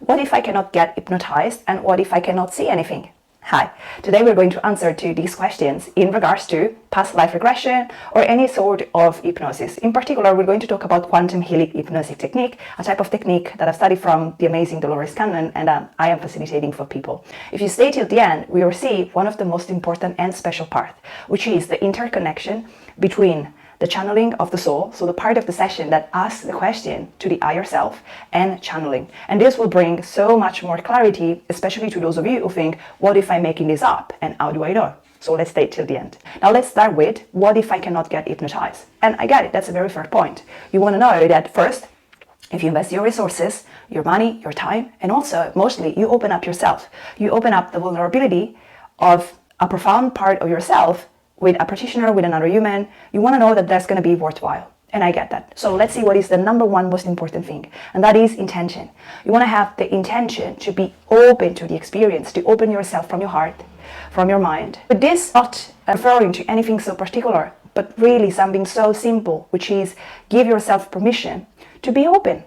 What if I cannot get hypnotized, and what if I cannot see anything? Hi, today we're going to answer to these questions in regards to past life regression or any sort of hypnosis. In particular, we're going to talk about quantum healing hypnosis technique, a type of technique that I've studied from the amazing dolorescannon, and I am facilitating for people. If you stay till the end, we will see one of the most important and special parts, which is the interconnection between the channeling of the soul, so the part of the session that asks the question to the higher self, and channeling. And this will bring so much more clarity, especially to those of you who think, what if I'm making this up and how do I know? So let's stay till the end. Now let's start with, what if I cannot get hypnotized? And I get it, that's a very fair point. You want to know that first, if you invest your resources, your money, your time, and also mostly you open up yourself. You open up the vulnerability of a profound part of yourself with a practitioner, with another human. You want to know that that's going to be worthwhile. And I get that. So let's see what is the number one most important thing. And that is intention. You want to have the intention to be open to the experience, to open yourself from your heart, from your mind. But this not referring to anything so particular, but really something so simple, which is give yourself permission to be open.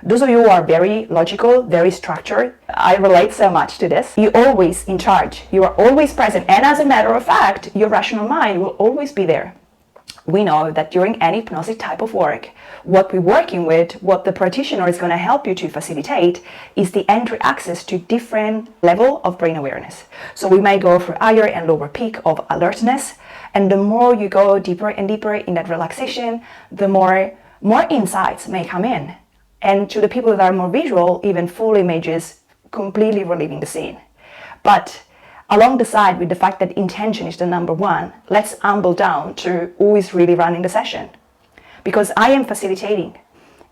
Those of you who are very logical, very structured, I relate so much to this. You're always in charge. You are always present. And as a matter of fact, your rational mind will always be there. We know that during any hypnosis type of work, what we're working with, what the practitioner is going to help you to facilitate, is the entry access to different level of brain awareness. So we may go for higher and lower peak of alertness. And the more you go deeper and deeper in that relaxation, the more insights may come in. And to the people that are more visual, even full images, completely relieving the scene. But along the side with the fact that intention is the number one, let's humble down to who is really running the session. Because I am facilitating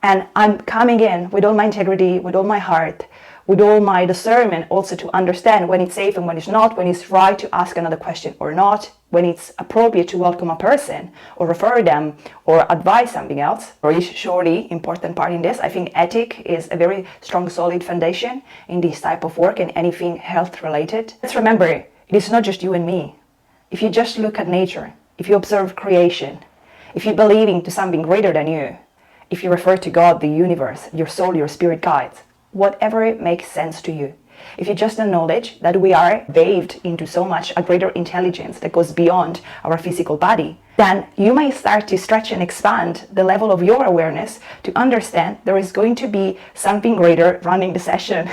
and I'm coming in with all my integrity, with all my heart, with all my discernment, also to understand when it's safe and when it's not, when it's right to ask another question or not, when it's appropriate to welcome a person or refer them or advise something else, or is surely important part in this. I think ethic is a very strong, solid foundation in this type of work and anything health related. Let's remember, it is not just you and me. If you just look at nature, if you observe creation, if you believe into something greater than you, if you refer to God, the universe, your soul, your spirit guides, whatever makes sense to you. If you just acknowledge that we are bathed into so much a greater intelligence that goes beyond our physical body, then you may start to stretch and expand the level of your awareness to understand there is going to be something greater running the session.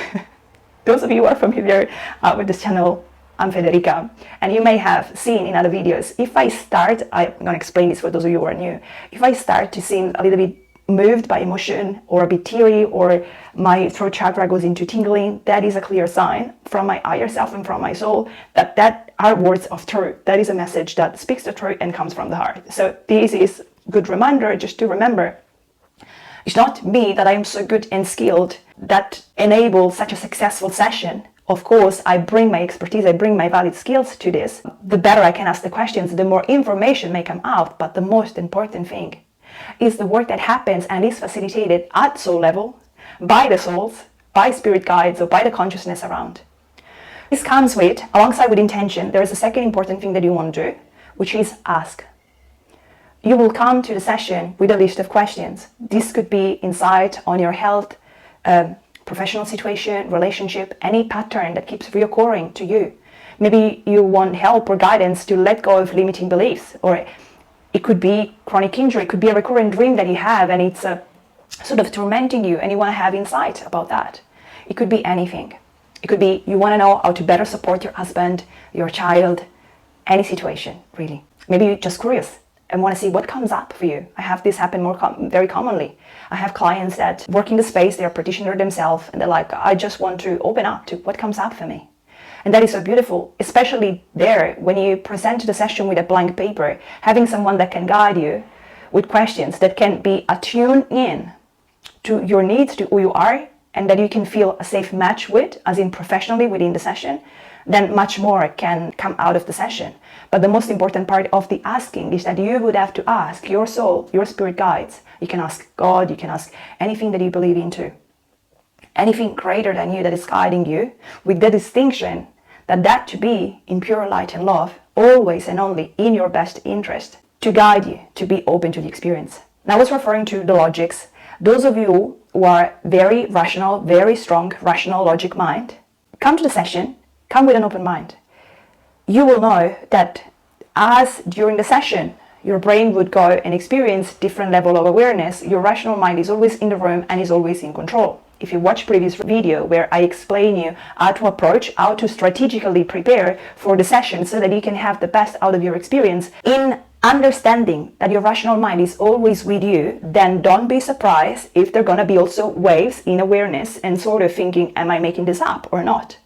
Those of you who are familiar with this channel, I'm Federica, and you may have seen in other videos, if I start, I'm going to explain this for those of you who are new, if I start to seem a little bit moved by emotion or a bit teary or my throat chakra goes into tingling, that is a clear sign from my higher self and from my soul that are words of truth. That is a message that speaks the truth and comes from the heart. So this is a good reminder just to remember, it's not me that I am so good and skilled that enables such a successful session. Of course, I bring my expertise, I bring my valid skills to this. The better I can ask the questions, the more information may come out. But the most important thing is the work that happens and is facilitated at soul level by the souls, by spirit guides, or by the consciousness around. This comes with, alongside with intention, there is a second important thing that you want to do, which is ask. You will come to the session with a list of questions. This could be insight on your health, professional situation, relationship, any pattern that keeps reoccurring to you. Maybe you want help or guidance to let go of limiting beliefs, or it could be chronic injury, it could be a recurrent dream that you have and it's sort of tormenting you and you want to have insight about that. It could be anything. It could be you want to know how to better support your husband, your child, any situation, really. Maybe you're just curious and want to see what comes up for you. I have this happen very commonly. I have clients that work in the space, they're a practitioner themselves, and they're like, I just want to open up to what comes up for me. And that is so beautiful, especially there when you present the session with a blank paper, having someone that can guide you with questions that can be attuned in to your needs, to who you are, and that you can feel a safe match with, as in professionally within the session, then much more can come out of the session. But the most important part of the asking is that you would have to ask your soul, your spirit guides. You can ask God, you can ask anything that you believe into. Anything greater than you that is guiding you, with the distinction that to be in pure light and love, always and only in your best interest, to guide you to be open to the experience. Now I was referring to the logics, Those of you who are very rational, very strong, rational logic mind, come to the session, come with an open mind. You will know that as during the session, your brain would go and experience different level of awareness, your rational mind is always in the room and is always in control. If you watch previous video where I explain you how to approach, how to strategically prepare for the session so that you can have the best out of your experience, in understanding that your rational mind is always with you, then don't be surprised if there are going to be also waves in awareness and sort of thinking, am I making this up or not?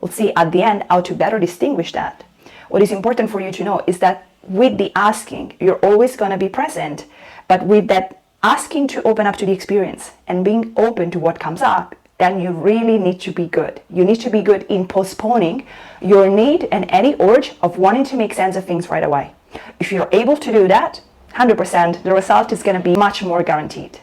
We'll see at the end how to better distinguish that. What is important for you to know is that with the asking, you're always going to be present, but with that asking to open up to the experience and being open to what comes up, then you really need to be good. You need to be good in postponing your need and any urge of wanting to make sense of things right away. If you're able to do that, 100%, the result is going to be much more guaranteed.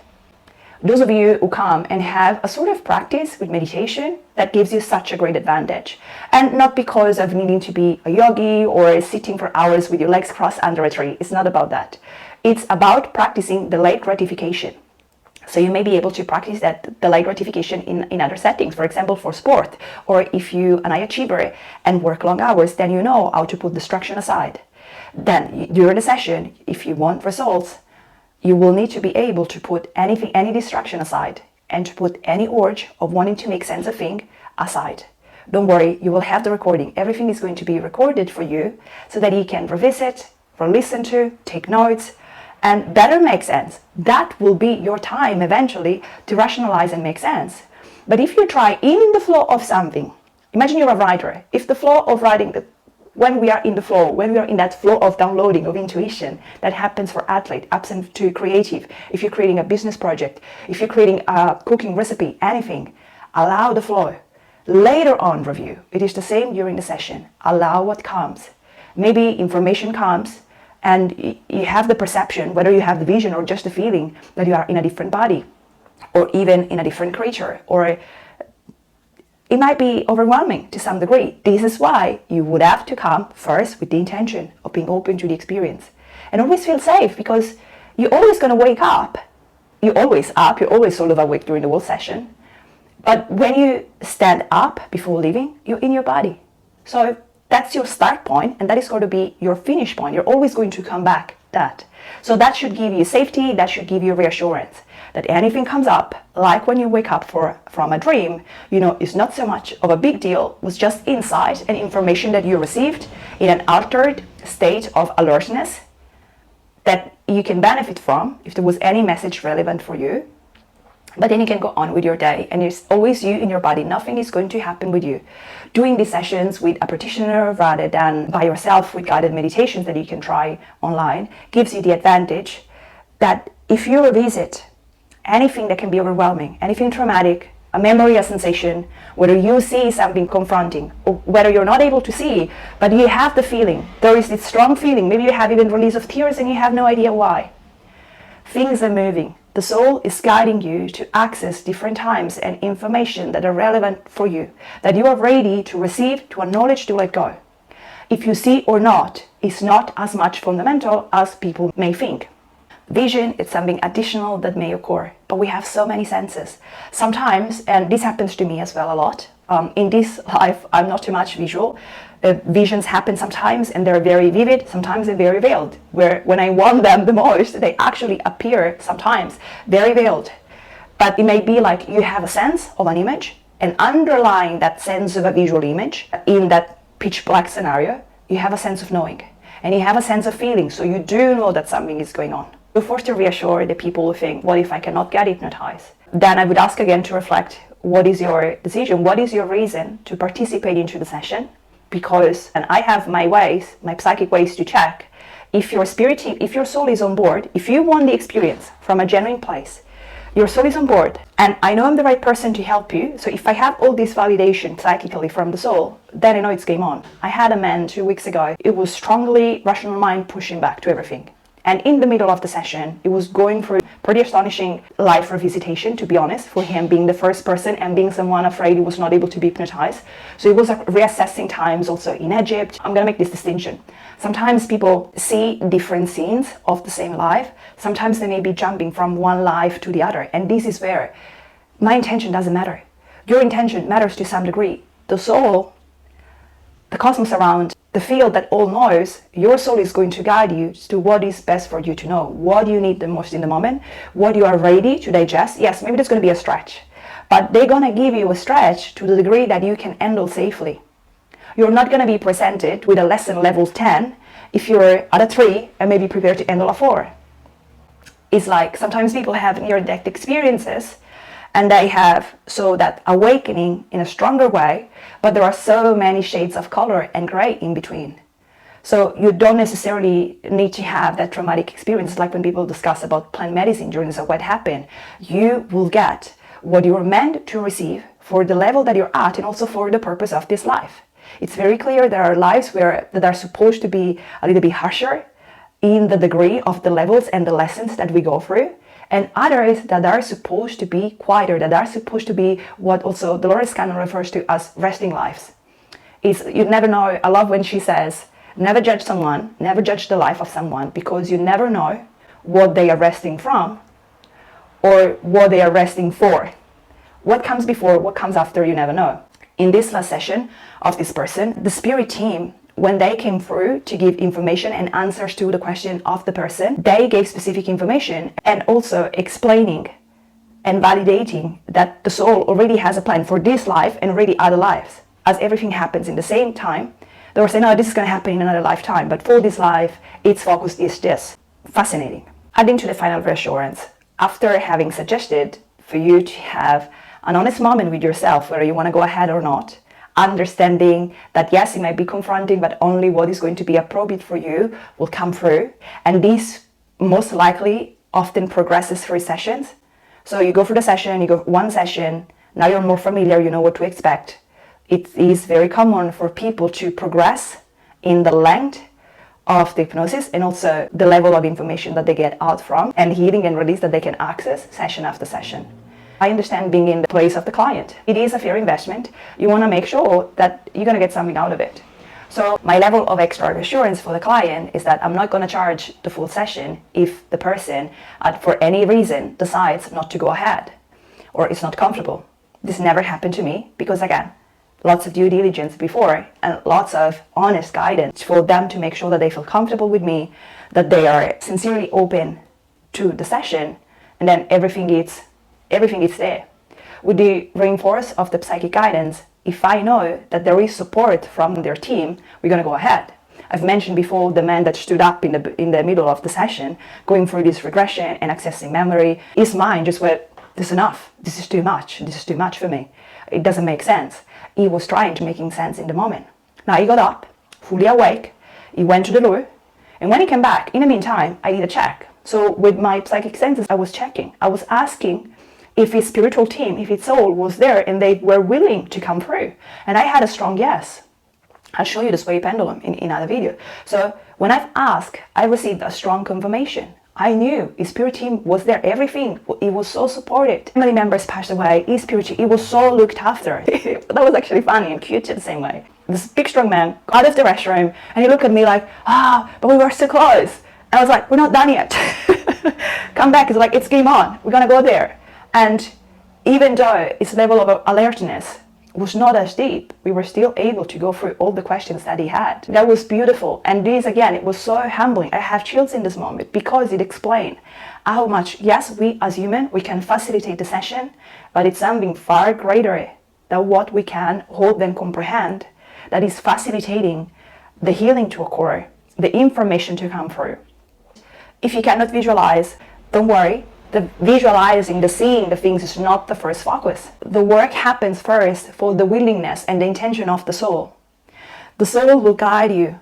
Those of you who come and have a sort of practice with meditation, that gives you such a great advantage. And not because of needing to be a yogi or sitting for hours with your legs crossed under a tree. It's not about that. It's about practicing delayed gratification. So you may be able to practice that delayed gratification in other settings, for example, for sport. Or if you're an high achiever and work long hours, then you know how to put distraction aside. Then during the session, if you want results, you will need to be able to put anything, any distraction aside, and to put any urge of wanting to make sense of things aside. Don't worry, you will have the recording. Everything is going to be recorded for you so that you can revisit, re-listen to, take notes, and better make sense. That will be your time eventually to rationalize and make sense. But if you try in the flow of something, imagine you're a writer. If the flow of writing, when we are in the flow, when we are in that flow of downloading, of intuition, that happens for athlete, absent to creative. If you're creating a business project, if you're creating a cooking recipe, anything, allow the flow. Later on review. It is the same during the session. Allow what comes. Maybe information comes and you have the perception, whether you have the vision or just the feeling that you are in a different body or even in a different creature, or it might be overwhelming to some degree. This is why you would have to come first with the intention of being open to the experience. And always feel safe, because you're always going to wake up. You're always up, you're always sort of awake during the whole session. But when you stand up before leaving, you're in your body. So that's your start point, and that is going to be your finish point. You're always going to come back that. So that should give you safety, that should give you reassurance. That anything comes up, like when you wake up from a dream, you know, it's not so much of a big deal. It was just insight and information that you received in an altered state of alertness that you can benefit from if there was any message relevant for you. But then you can go on with your day, and it's always you in your body. Nothing is going to happen with you. Doing these sessions with a practitioner rather than by yourself with guided meditations that you can try online gives you the advantage that if you revisit anything that can be overwhelming, anything traumatic, a memory, a sensation, whether you see something confronting or whether you're not able to see, but you have the feeling, there is this strong feeling, maybe you have even release of tears and you have no idea why. Things are moving. The soul is guiding you to access different times and information that are relevant for you, that you are ready to receive, to acknowledge, to let go. If you see or not, is not as much fundamental as people may think. Vision is something additional that may occur, but we have so many senses. Sometimes, and this happens to me as well a lot, in this life I'm not too much visual. Visions happen sometimes and they're very vivid, sometimes they're very veiled, where when I want them the most, they actually appear sometimes very veiled. But it may be like you have a sense of an image, and underlying that sense of a visual image, in that pitch black scenario, you have a sense of knowing, and you have a sense of feeling, so you do know that something is going on. You're forced to reassure the people who think, what if I cannot get hypnotized? Then I would ask again to reflect, what is your decision? What is your reason to participate into the session? Because, and I have my ways, my psychic ways to check, if your spirit, if your soul is on board, if you want the experience from a genuine place, your soul is on board, and I know I'm the right person to help you. So if I have all this validation psychically from the soul, then I know it's game on. I had a man 2 weeks ago. It was strongly rational mind pushing back to everything. And in the middle of the session, he was going through pretty astonishing life revisitation, to be honest, for him being the first person and being someone afraid he was not able to be hypnotized. So he was reassessing times also in Egypt. I'm going to make this distinction. Sometimes people see different scenes of the same life. Sometimes they may be jumping from one life to the other. And this is where my intention doesn't matter. Your intention matters to some degree. The soul, the cosmos around, the field that all knows, your soul is going to guide you to what is best for you to know, what you need the most in the moment, what you are ready to digest. Yes, maybe there's going to be a stretch, but they're going to give you a stretch to the degree that you can handle safely. You're not going to be presented with a lesson level 10 if you're at a 3 and maybe prepared to handle a 4. It's like sometimes people have near-death experiences and they have so that awakening in a stronger way, but there are so many shades of color and gray in between. So you don't necessarily need to have that traumatic experience. Like when people discuss about plant medicine during this, what happened, you will get what you're meant to receive for the level that you're at and also for the purpose of this life. It's very clear there are lives that are supposed to be a little bit harsher in the degree of the levels and the lessons that we go through, and others that are supposed to be quieter, that are supposed to be what also dolorescannon refers to as resting lives. You never know. I love when she says, never judge someone, never judge the life of someone, because you never know what they are resting from or what they are resting for. What comes before, what comes after, you never know. In this last session of this person, the spirit team, when they came through to give information and answers to the question of the person, they gave specific information and also explaining and validating that the soul already has a plan for this life and already other lives. As everything happens in the same time, they were saying, no, this is going to happen in another lifetime, but for this life, its focus is this. Fascinating. Adding to the final reassurance, after having suggested for you to have an honest moment with yourself, whether you want to go ahead or not, understanding that yes, it might be confronting, but only what is going to be appropriate for you will come through. And this most likely often progresses through sessions. So you go through the session, you go one session, now you're more familiar, you know what to expect. It is very common for people to progress in the length of the hypnosis and also the level of information that they get out from and healing and release that they can access session after session. I understand being in the place of the client. It is a fair investment. You want to make sure that you're going to get something out of it. So my level of extra reassurance for the client is that I'm not going to charge the full session if the person, for any reason, decides not to go ahead or is not comfortable. This never happened to me because, again, lots of due diligence before and lots of honest guidance for them to make sure that they feel comfortable with me, that they are sincerely open to the session, and then everything is there. With the reinforce of the psychic guidance, if I know that there is support from their team, we're going to go ahead. I've mentioned before the man that stood up in the middle of the session, going through this regression and accessing memory. His mind just went, this is enough. This is too much. This is too much for me. It doesn't make sense. He was trying to make sense in the moment. Now he got up, fully awake. He went to the loo. And when he came back, in the meantime, I did a check. So with my psychic senses, I was checking. I was asking if his spiritual team, if his soul was there and they were willing to come through. And I had a strong yes. I'll show you the sway pendulum in another video. So when I've asked, I received a strong confirmation. I knew his spirit team was there, everything. He was so supported. Family members passed away, his spirit team, he was so looked after. That was actually funny and cute in the same way. This big strong man got out of the restroom and he looked at me like, but we were so close. And I was like, we're not done yet. Come back. It's like, it's game on. We're going to go there. And even though its level of alertness was not as deep, we were still able to go through all the questions that he had. That was beautiful. And this, again, it was so humbling. I have chills in this moment because it explained how much, yes, we as human, we can facilitate the session, but it's something far greater than what we can hold and comprehend that is facilitating the healing to occur, the information to come through. If you cannot visualize, don't worry. The visualizing, the seeing the things is not the first focus. The work happens first for the willingness and the intention of the soul. The soul will guide you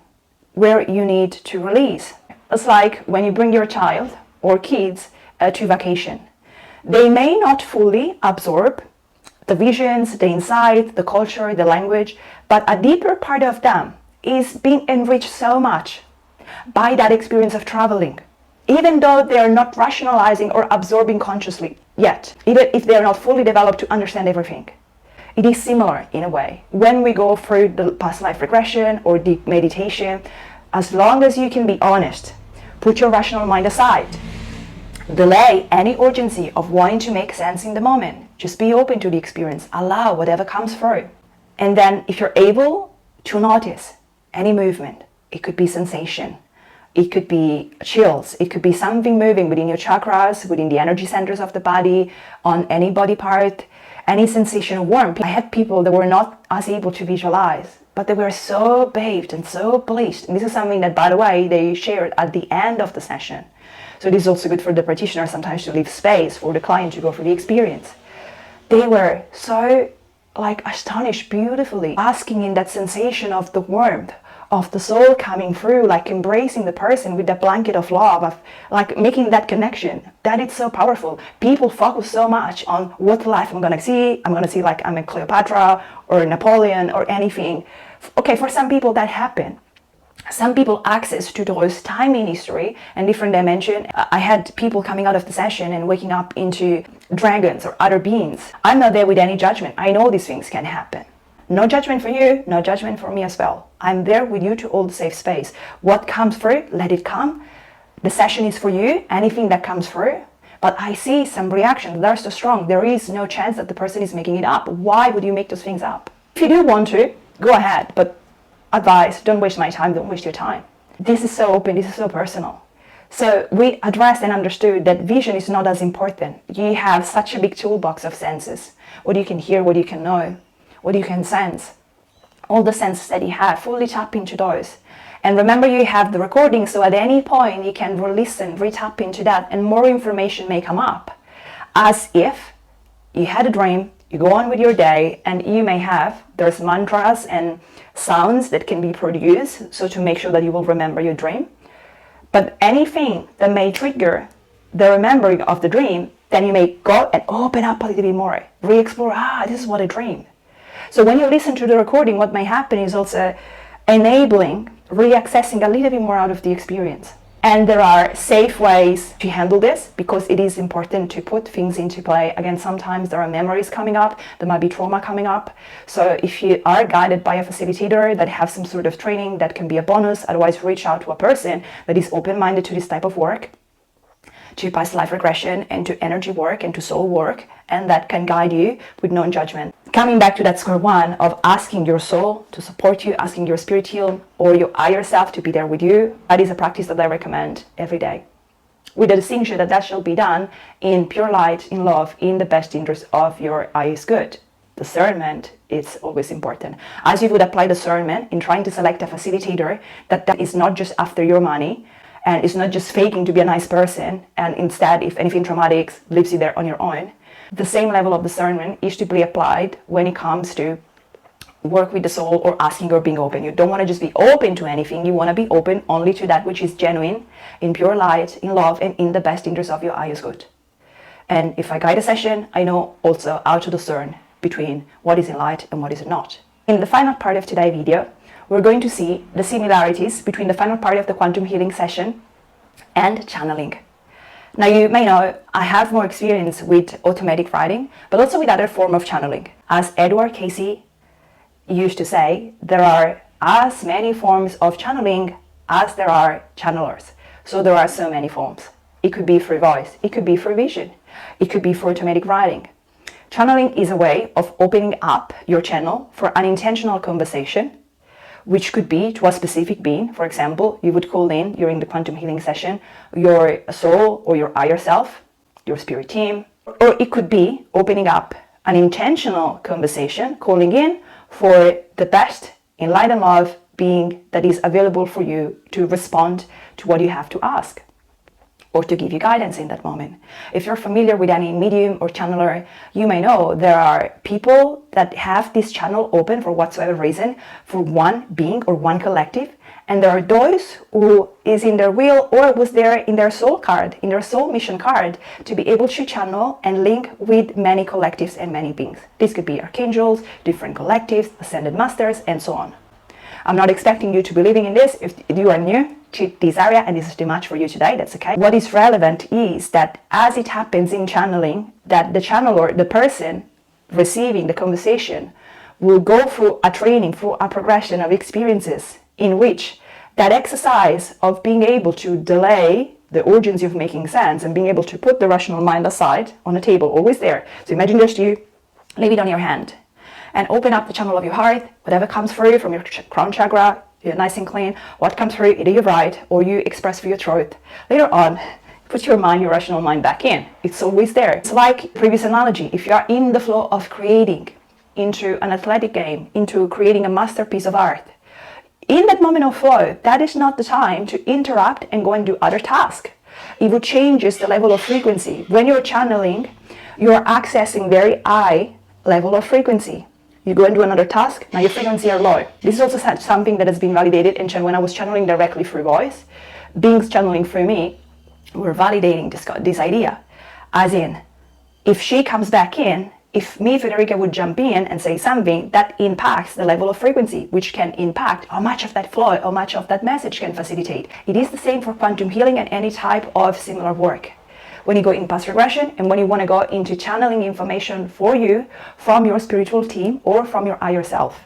where you need to release. It's like when you bring your child or kids to vacation. They may not fully absorb the visions, the insight, the culture, the language, but a deeper part of them is being enriched so much by that experience of traveling. even though they are not rationalizing or absorbing consciously yet, even if they are not fully developed to understand everything. It is similar in a way. When we go through the past life regression or deep meditation, as long as you can be honest, put your rational mind aside, delay any urgency of wanting to make sense in the moment. Just be open to the experience. Allow whatever comes through. And then if you're able to notice any movement, it could be sensation, it could be chills, it could be something moving within your chakras, within the energy centers of the body, on any body part, any sensation of warmth. I had people that were not as able to visualize, but they were so bathed and so pleased. And this is something that, by the way, they shared at the end of the session. So this is also good for the practitioner sometimes to leave space for the client to go through the experience. They were so astonished beautifully, asking in that sensation of the warmth of the soul coming through, embracing the person with that blanket of love, of making that connection. That is so powerful. People focus so much on what life I'm gonna see. I'm gonna see I'm a Cleopatra or Napoleon or anything. Okay, for some people that happened. Some people access to those time in history and different dimension. I had people coming out of the session and waking up into dragons or other beings. I'm not there with any judgment. I know these things can happen. No judgment for you, no judgment for me as well. I'm there with you to hold the safe space. What comes through, let it come. The session is for you, anything that comes through. But I see some reactions that are so strong. There is no chance that the person is making it up. Why would you make those things up? If you do want to, go ahead, but advice, don't waste my time, don't waste your time. This is so open, this is so personal. So we addressed and understood that vision is not as important. You have such a big toolbox of senses. What you can hear, what you can know, what you can sense. All the senses that you have, fully tap into those. And remember, you have the recording, so at any point you can re-listen, re-tap into that, and more information may come up. As if you had a dream, you go on with your day, and you may have, there's mantras and sounds that can be produced, so to make sure that you will remember your dream. But anything that may trigger the remembering of the dream, then you may go and open up a little bit more, re-explore, this is what I dreamed. So when you listen to the recording, what may happen is also enabling, re-accessing a little bit more out of the experience. And there are safe ways to handle this, because it is important to put things into play. Again, sometimes there are memories coming up, there might be trauma coming up. So if you are guided by a facilitator that has some sort of training, that can be a bonus. Otherwise, reach out to a person that is open-minded to this type of work, to past life regression and to energy work and to soul work, and that can guide you with non-judgment. Coming back to that square one of asking your soul to support you, asking your spirit team or your higher self to be there with you, that is a practice that I recommend every day, with the distinction that that shall be done in pure light, in love, in the best interest of your highest good. Discernment is always important. As you would apply discernment in trying to select a facilitator that is not just after your money, and it's not just faking to be a nice person, and instead, if anything traumatic, leaves you there on your own. The same level of discernment is to be applied when it comes to work with the soul or asking or being open. You don't want to just be open to anything. You want to be open only to that which is genuine, in pure light, in love, and in the best interest of your highest good. And if I guide a session, I know also how to discern between what is in light and what is not. In the final part of today's video, we're going to see the similarities between the final part of the quantum healing session and channeling. Now, you may know I have more experience with automatic writing, but also with other form of channeling. As Edward Casey used to say, there are as many forms of channeling as there are channelers. So there are so many forms. It could be through voice, it could be through vision, it could be through automatic writing. Channeling is a way of opening up your channel for an intentional conversation, which could be to a specific being. For example, you would call in during the quantum healing session your soul or your higher self, your spirit team, or it could be opening up an intentional conversation, calling in for the best in light and love being that is available for you to respond to what you have to ask, or to give you guidance in that moment. If you're familiar with any medium or channeler, you may know there are people that have this channel open for whatsoever reason, for one being or one collective, and there are those who is in their will or was there in their soul card, in their soul mission card, to be able to channel and link with many collectives and many beings. This could be archangels, different collectives, ascended masters, and so on. I'm not expecting you to be living in this. If you are new, to this area and this is too much for you today, that's okay. What is relevant is that as it happens in channeling, that the channeler, the person receiving the conversation, will go through a training, through a progression of experiences in which that exercise of being able to delay the urgency of making sense and being able to put the rational mind aside on the table, always there. So imagine just you, leave it on your hand and open up the channel of your heart. Whatever comes through from your crown chakra, you're nice and clean. What comes through, either you write or you express through your throat. Later on, put your mind, your rational mind back in. It's always there. It's like previous analogy. If you are in the flow of creating into an athletic game, into creating a masterpiece of art, in that moment of flow, that is not the time to interrupt and go and do other tasks. It will changes the level of frequency. When you're channeling, you're accessing very high level of frequency. You go and do another task, now your frequency are low. This is also something that has been validated when I was channeling directly through voice. Beings channeling through me were validating this idea. As in, if she comes back in, if me, Federica, would jump in and say something, that impacts the level of frequency, which can impact how much of that flow, how much of that message can facilitate. It is the same for quantum healing and any type of similar work. When you go in past regression and when you want to go into channeling information for you from your spiritual team or from your higher self.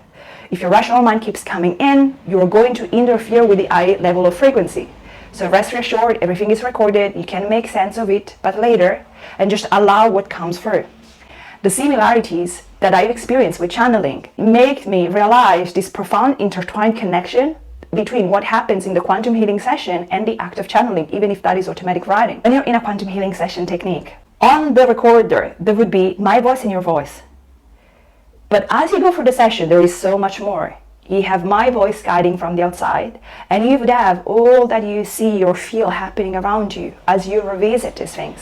If your rational mind keeps coming in, you're going to interfere with the high level of frequency. So rest assured, everything is recorded, you can make sense of it, but later, and just allow what comes through. The similarities that I've experienced with channeling make me realize this profound intertwined connection between what happens in the quantum healing session and the act of channeling, even if that is automatic writing. When you're in a quantum healing session technique, on the recorder, there would be my voice and your voice. But as you go through the session, there is so much more. You have my voice guiding from the outside, and you would have all that you see or feel happening around you as you revisit these things.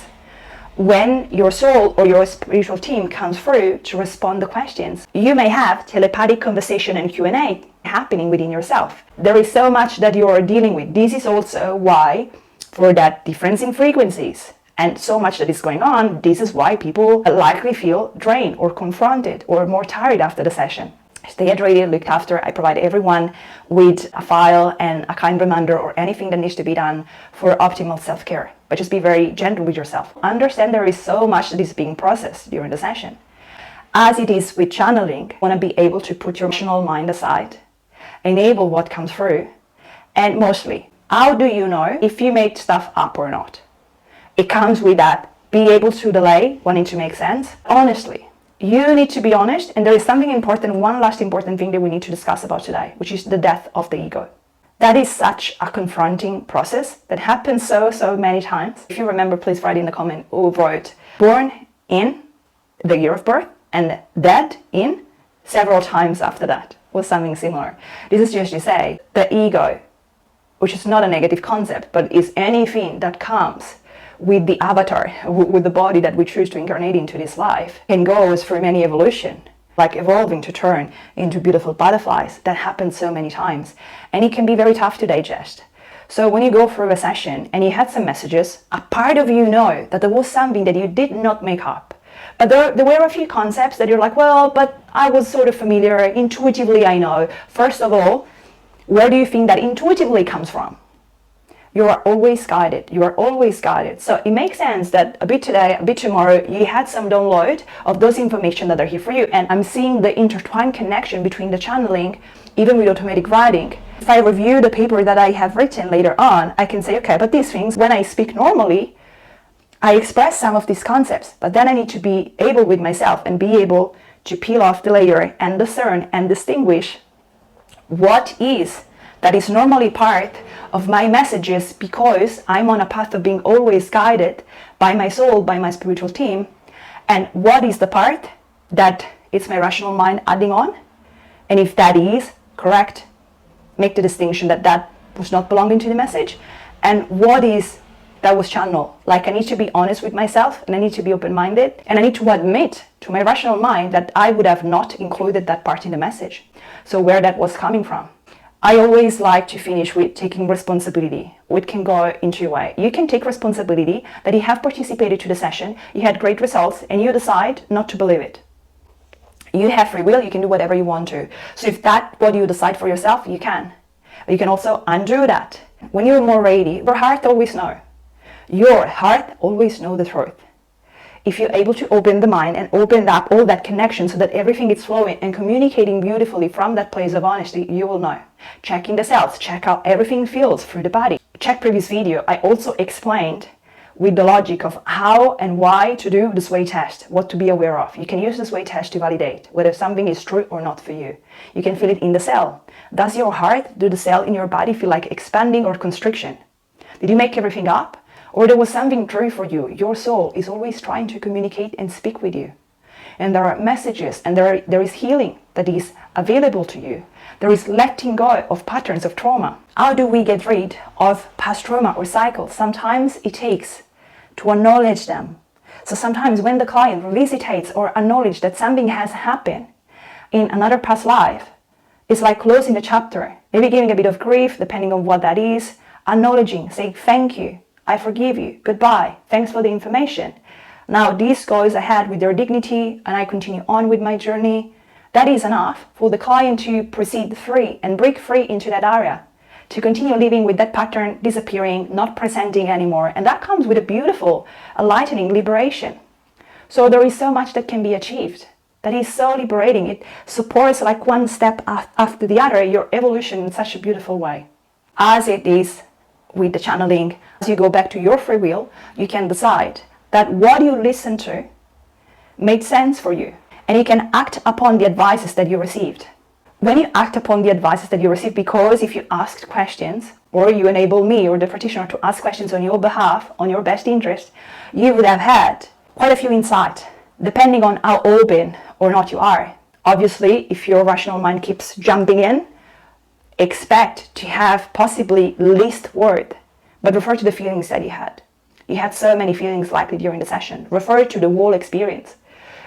When your soul or your spiritual team comes through to respond to questions, you may have telepathic conversation and Q&A happening within yourself. There is so much that you are dealing with. This is also why, for that difference in frequencies and so much that is going on, this is why people likely feel drained or confronted or more tired after the session. Stay hydrated, looked after. I provide everyone with a file and a kind reminder or anything that needs to be done for optimal self-care. But just be very gentle with yourself. Understand there is so much that is being processed during the session. As it is with channeling, you want to be able to put your rational mind aside, enable what comes through, and mostly, how do you know if you made stuff up or not? It comes with that, be able to delay, wanting to make sense. Honestly, you need to be honest, and there is something important, one last important thing that we need to discuss about today, which is the death of the ego. That is such a confronting process that happens so many times. If you remember, please write in the comment who wrote born in the year of birth and dead in several times after that, or something similar. This is just to say the ego, which is not a negative concept, but is anything that comes with the avatar, with the body that we choose to incarnate into this life, and goes through many evolution, like evolving to turn into beautiful butterflies. That happens so many times, and it can be very tough to digest. So when you go through a session and you had some messages, a part of you know that there was something that you did not make up. But there were a few concepts that you're like, well, but I was sort of familiar, intuitively I know. First of all, where do you think that intuitively comes from? You are always guided. You are always guided. So it makes sense that a bit today, a bit tomorrow, you had some download of those information that are here for you. And I'm seeing the intertwined connection between the channeling, even with automatic writing. If I review the paper that I have written later on, I can say, okay, but these things, when I speak normally, I express some of these concepts, but then I need to be able with myself and be able to peel off the layer and discern and distinguish what is that is normally part of my messages, because I'm on a path of being always guided by my soul, by my spiritual team, and what is the part that it's my rational mind adding on. And if that is correct, make the distinction that that was not belonging to the message, and what is that was channeled. Like, I need to be honest with myself, and I need to be open-minded, and I need to admit to my rational mind that I would have not included that part in the message. So where that was coming from. I always like to finish with taking responsibility. It can go in two ways. You can take responsibility that you have participated to the session, you had great results, and you decide not to believe it. You have free will, you can do whatever you want to. So if that's what you decide for yourself, you can. You can also undo that when you're more ready, your heart always knows. Your heart always knows the truth. If you're able to open the mind and open up all that connection so that everything is flowing and communicating beautifully from that place of honesty, you will know. Checking the cells, check how everything feels through the body. Check previous video, I also explained with the logic of how and why to do the sway test, what to be aware of. You can use the sway test to validate whether something is true or not for you. You can feel it in the cell. Does your heart, do the cell in your body feel like expanding or constriction? Did you make everything up? Or there was something true for you? Your soul is always trying to communicate and speak with you. And there are messages and there is healing that is available to you. There is letting go of patterns of trauma. How do we get rid of past trauma or cycles? Sometimes it takes to acknowledge them. So sometimes when the client revisitates or acknowledges that something has happened in another past life, it's like closing the chapter, maybe giving a bit of grief, depending on what that is, acknowledging, saying thank you, I forgive you, goodbye, thanks for the information. Now this goes ahead with their dignity and I continue on with my journey. That is enough for the client to proceed free and break free into that area, to continue living with that pattern disappearing, not presenting anymore. And that comes with a beautiful, enlightening liberation. So there is so much that can be achieved. That is so liberating. It supports like one step after the other, your evolution in such a beautiful way. As it is with the channeling, as you go back to your free will, you can decide that what you listen to made sense for you. And you can act upon the advices that you received. When you act upon the advices that you receive, because if you asked questions, or you enable me or the practitioner to ask questions on your behalf, on your best interest, you would have had quite a few insights, depending on how open or not you are. Obviously, if your rational mind keeps jumping in, expect to have possibly least word, but refer to the feelings that you had. You had so many feelings likely during the session. Refer to the whole experience.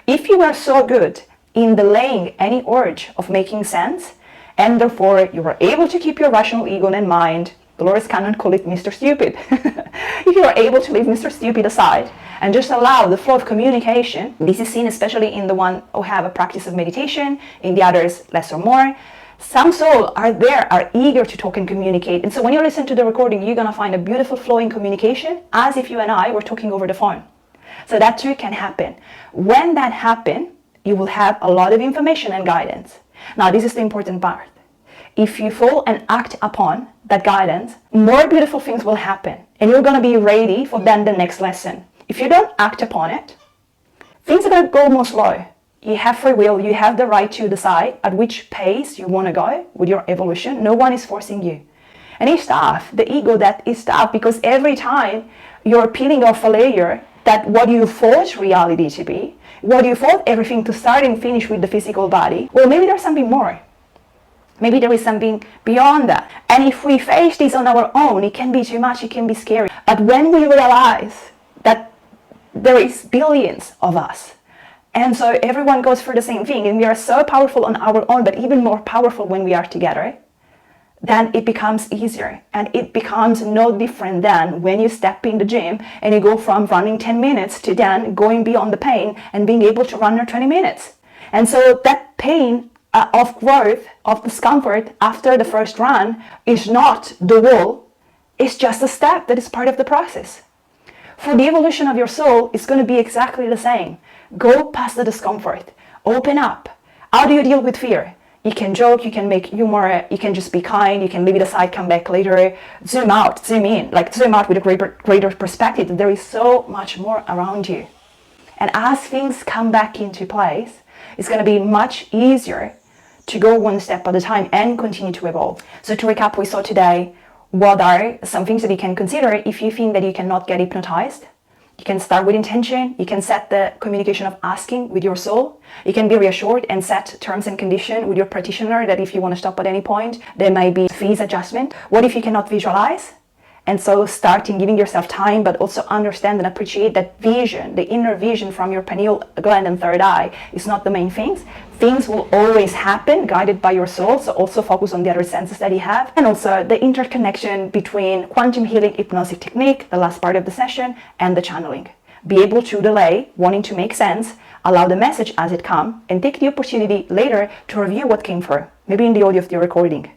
If you were so good in delaying any urge of making sense, and therefore you were able to keep your rational ego and mind, dolorescannon call it Mr. Stupid. If you are able to leave Mr. Stupid aside and just allow the flow of communication, this is seen especially in the one who have a practice of meditation, in the others less or more. Some souls are eager to talk and communicate. And so when you listen to the recording, you're going to find a beautiful flowing communication as if you and I were talking over the phone. So that too can happen. When that happens, you will have a lot of information and guidance. Now, this is the important part. If you fall and act upon that guidance, more beautiful things will happen. And you're going to be ready for then the next lesson. If you don't act upon it, things are going to go more slow. You have free will, you have the right to decide at which pace you want to go with your evolution. No one is forcing you. And it's tough, the ego, that is tough, because every time you're peeling off a layer that what you thought reality to be, what you thought everything to start and finish with the physical body, well, maybe there's something more. Maybe there is something beyond that. And if we face this on our own, it can be too much, it can be scary. But when we realize that there is billions of us, and so everyone goes through the same thing, and we are so powerful on our own, but even more powerful when we are together, then it becomes easier. And it becomes no different than when you step in the gym and you go from running 10 minutes to then going beyond the pain and being able to run for 20 minutes. And so that pain of growth, of discomfort after the first run is not the wall, it's just a step that is part of the process. For the evolution of your soul, it's going to be exactly the same. Go past the discomfort. Open up. How do you deal with fear? You can joke, you can make humor, you can just be kind, you can leave it aside, come back later, zoom out, zoom in, like zoom out with a greater perspective. There is so much more around you. And as things come back into place, it's going to be much easier to go one step at a time and continue to evolve. So to recap, we saw today, what are some things that you can consider if you think that you cannot get hypnotized? You can start with intention. You can set the communication of asking with your soul. You can be reassured and set terms and conditions with your practitioner that if you want to stop at any point, there might be fees adjustment. What if you cannot visualize? And so starting giving yourself time, but also understand and appreciate that vision, the inner vision from your pineal gland and third eye is not the main things. Things will always happen guided by your soul. So also focus on the other senses that you have. And also the interconnection between quantum healing hypnosis technique, the last part of the session, and the channeling. Be able to delay, wanting to make sense, allow the message as it comes, and take the opportunity later to review what came through, maybe in the audio of the recording.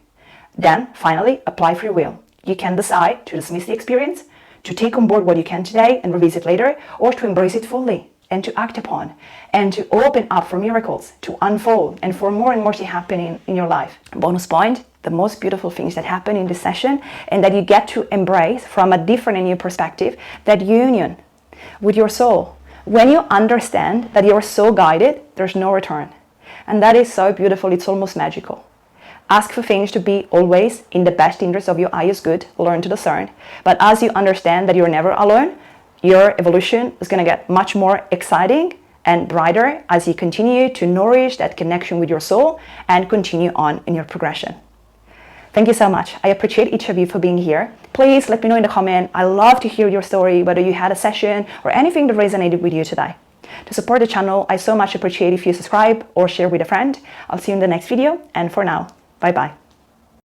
Then finally apply free will. You can decide to dismiss the experience, to take on board what you can today and revisit later, or to embrace it fully and to act upon and to open up for miracles to unfold and for more and more to happen in your life. Bonus point, the most beautiful things that happen in this session and that you get to embrace from a different and new perspective, that union with your soul. When you understand that you're so guided, there's no return. And that is so beautiful, it's almost magical. Ask for things to be always in the best interest of your highest good, learn to discern. But as you understand that you're never alone, your evolution is going to get much more exciting and brighter as you continue to nourish that connection with your soul and continue on in your progression. Thank you so much. I appreciate each of you for being here. Please let me know in the comment. I love to hear your story, whether you had a session or anything that resonated with you today. To support the channel, I so much appreciate if you subscribe or share with a friend. I'll see you in the next video, and for now, bye-bye.